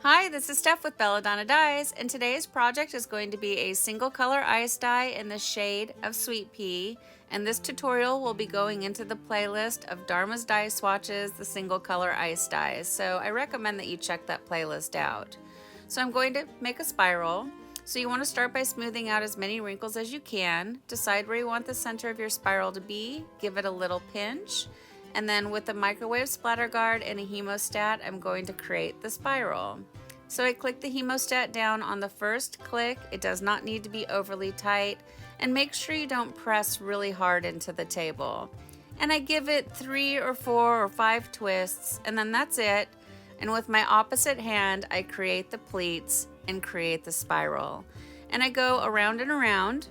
Hi, this is Steph with Belladonna Dyes, and today's project is going to be a single color ice dye in the shade of Sweet Pea, and this tutorial will be going into the playlist of Dharma's Dye Swatches, the single color ice dyes, so I recommend that you check that playlist out. So I'm going to make a spiral. So you want to start by smoothing out as many wrinkles as you can, decide where you want the center of your spiral to be, give it a little pinch, and then with a microwave splatter guard and a hemostat, I'm going to create the spiral. So I click the hemostat down on the first click. It does not need to be overly tight, and make sure you don't press really hard into the table. And I give it 3 or 4 or 5 twists, and then that's it. And with my opposite hand, I create the pleats and create the spiral. And I go around and around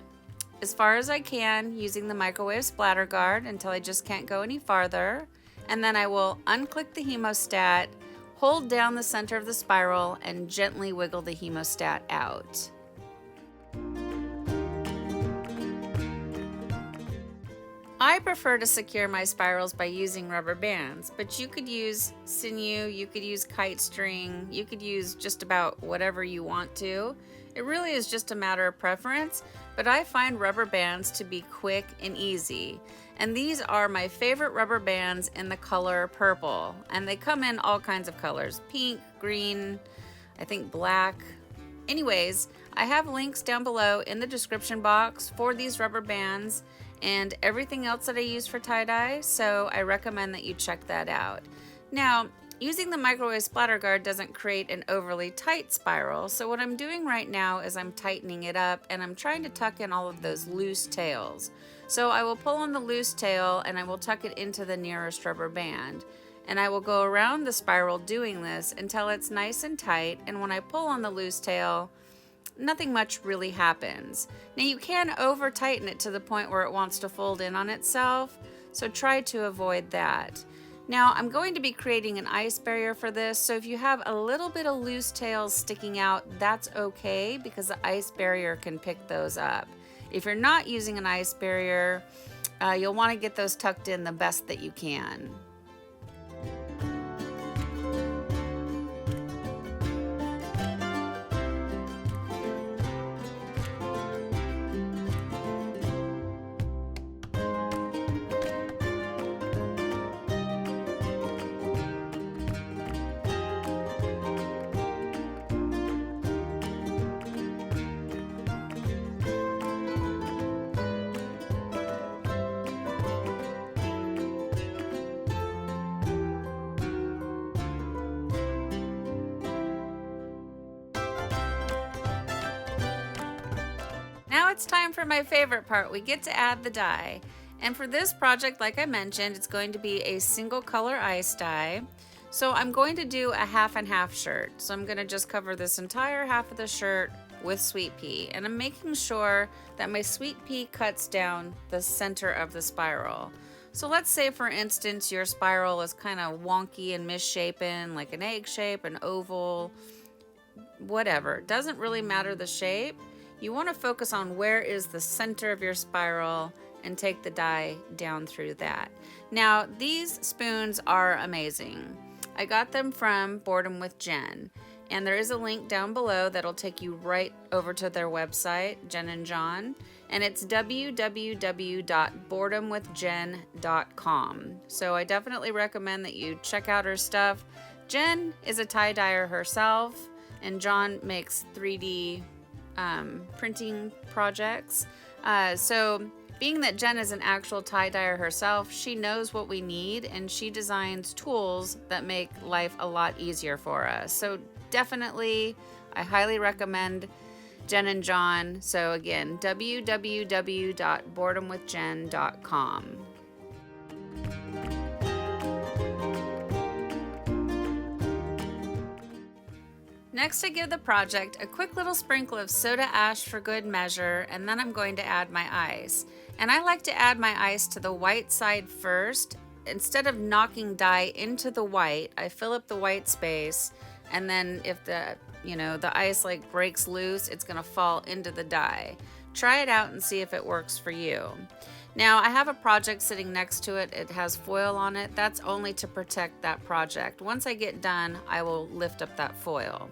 as far as I can using the microwave splatter guard until I just can't go any farther. And then I will unclick the hemostat, hold down the center of the spiral, and gently wiggle the hemostat out. I prefer to secure my spirals by using rubber bands, but you could use sinew, you could use kite string, you could use just about whatever you want to. It really is just a matter of preference, but I find rubber bands to be quick and easy. And these are my favorite rubber bands in the color purple, and they come in all kinds of colors: pink, green, I think black. Anyways, I have links down below in the description box for these rubber bands and everything else that I use for tie-dye, so I recommend that you check that out. Now, using the microwave splatter guard doesn't create an overly tight spiral, so what I'm doing right now is I'm tightening it up and I'm trying to tuck in all of those loose tails. So I will pull on the loose tail and I will tuck it into the nearest rubber band. And I will go around the spiral doing this until it's nice and tight, and when I pull on the loose tail, nothing much really happens. Now you can over tighten it to the point where it wants to fold in on itself, so try to avoid that. Now I'm going to be creating an ice barrier for this, so if you have a little bit of loose tails sticking out, that's okay because the ice barrier can pick those up. If you're not using an ice barrier, you'll want to get those tucked in the best that you can. Now it's time for my favorite part. We get to add the dye. And for this project, like I mentioned, it's going to be a single color ice dye. So I'm going to do a half and half shirt. So I'm going to just cover this entire half of the shirt with Sweet Pea. And I'm making sure that my Sweet Pea cuts down the center of the spiral. So let's say, for instance, your spiral is kind of wonky and misshapen, like an egg shape, an oval, whatever. It doesn't really matter the shape. You want to focus on where is the center of your spiral and take the dye down through that. Now, these spoons are amazing. I got them from Boredom with Jen, and there is a link down below that'll take you right over to their website, Jen and John, and it's www.boredomwithjen.com. So I definitely recommend that you check out her stuff. Jen is a tie-dyer herself, and John makes 3D printing projects. So being that Jen is an actual tie-dyer herself, she knows what we need, and she designs tools that make life a lot easier for us. So definitely, I highly recommend Jen and John. So again, www.boredomwithjen.com. Next, I give the project a quick little sprinkle of soda ash for good measure, and then I'm going to add my ice. And I like to add my ice to the white side first. Instead of knocking dye into the white, I fill up the white space, and then if the ice like breaks loose, it's gonna fall into the dye. Try it out and see if it works for you. Now I have a project sitting next to it. It has foil on it. That's only to protect that project. Once I get done, I will lift up that foil.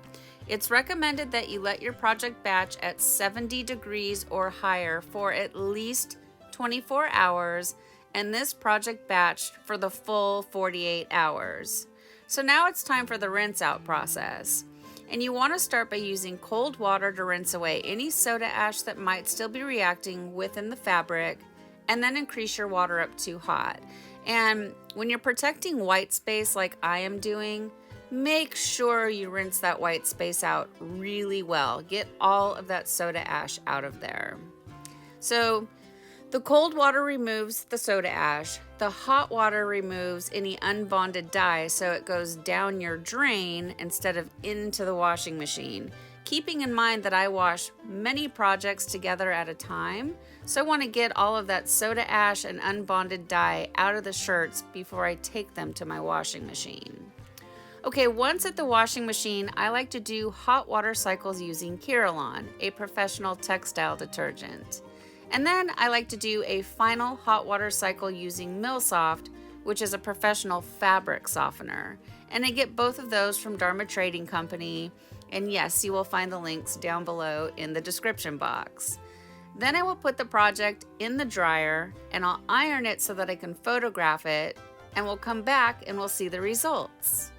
It's recommended that you let your project batch at 70 degrees or higher for at least 24 hours, and this project batched for the full 48 hours. So now it's time for the rinse out process. And you want to start by using cold water to rinse away any soda ash that might still be reacting within the fabric, and then increase your water up to hot. And when you're protecting white space like I am doing, make sure you rinse that white space out really well. Get all of that soda ash out of there. So the cold water removes the soda ash. The hot water removes any unbonded dye, so it goes down your drain instead of into the washing machine. Keeping in mind that I wash many projects together at a time, so I want to get all of that soda ash and unbonded dye out of the shirts before I take them to my washing machine. Okay, once at the washing machine, I like to do hot water cycles using Kirillon, a professional textile detergent. And then I like to do a final hot water cycle using Millsoft, which is a professional fabric softener. And I get both of those from Dharma Trading Company. And yes, you will find the links down below in the description box. Then I will put the project in the dryer and I'll iron it so that I can photograph it, and we'll come back and we'll see the results.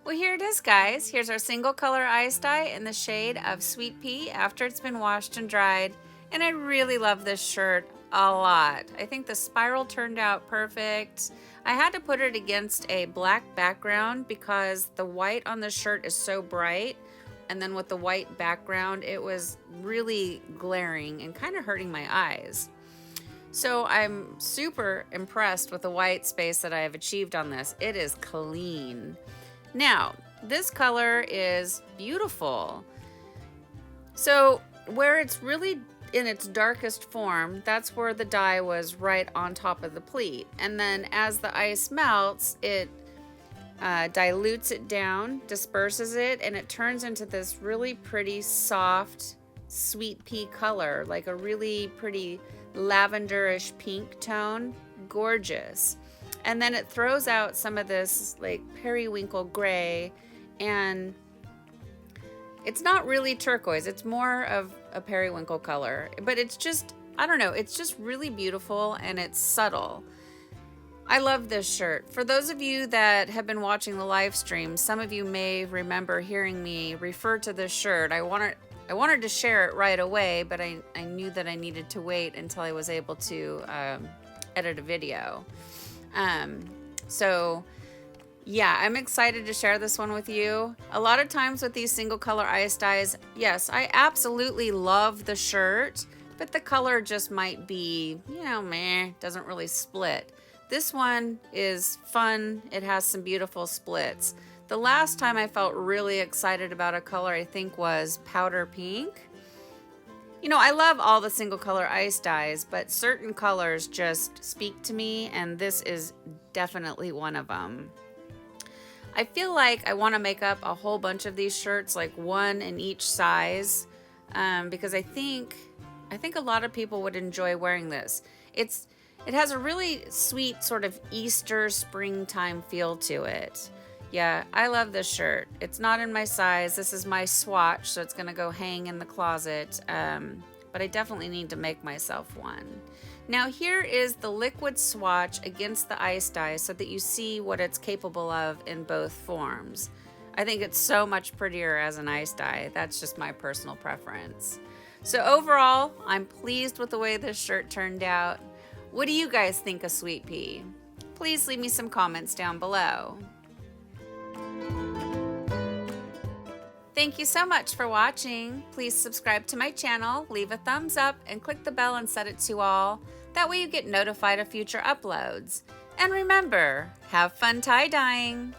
Well, here it is, guys. Here's our single color ice dye in the shade of Sweet Pea after it's been washed and dried. And I really love this shirt a lot. I think the spiral turned out perfect. I had to put it against a black background because the white on the shirt is so bright. And then with the white background, it was really glaring and kind of hurting my eyes. So I'm super impressed with the white space that I have achieved on this. It is clean. Now, this color is beautiful. So where it's really in its darkest form, that's where the dye was right on top of the pleat. And then as the ice melts, it dilutes it down, disperses it, and it turns into this really pretty soft sweet pea color, like a really pretty lavenderish pink tone. Gorgeous. And then it throws out some of this like periwinkle gray, and it's not really turquoise. It's more of a periwinkle color, but it's just, I don't know, it's just really beautiful and it's subtle. I love this shirt. For those of you that have been watching the live stream, some of you may remember hearing me refer to this shirt. I wanted to share it right away, but I knew that I needed to wait until I was able to edit a video. So yeah, I'm excited to share this one with you. A lot of times with these single color ice dyes, yes, I absolutely love the shirt, but the color just might be, meh, doesn't really split. This one is fun. It has some beautiful splits. The last time I felt really excited about a color, I think, was powder pink. I love all the single color ice dyes, but certain colors just speak to me, and this is definitely one of them. I feel like I want to make up a whole bunch of these shirts, like one in each size, because I think a lot of people would enjoy wearing this. It has a really sweet sort of Easter springtime feel to it. Yeah, I love this shirt. It's not in my size. This is my swatch, so it's going to go hang in the closet. But I definitely need to make myself one. Now here is the liquid swatch against the ice dye so that you see what it's capable of in both forms. I think it's so much prettier as an ice dye. That's just my personal preference. So overall, I'm pleased with the way this shirt turned out. What do you guys think of Sweet Pea? Please leave me some comments down below. Thank you so much for watching. Please subscribe to my channel, leave a thumbs up, and click the bell and set it to all. That way you get notified of future uploads. And remember, have fun tie-dyeing!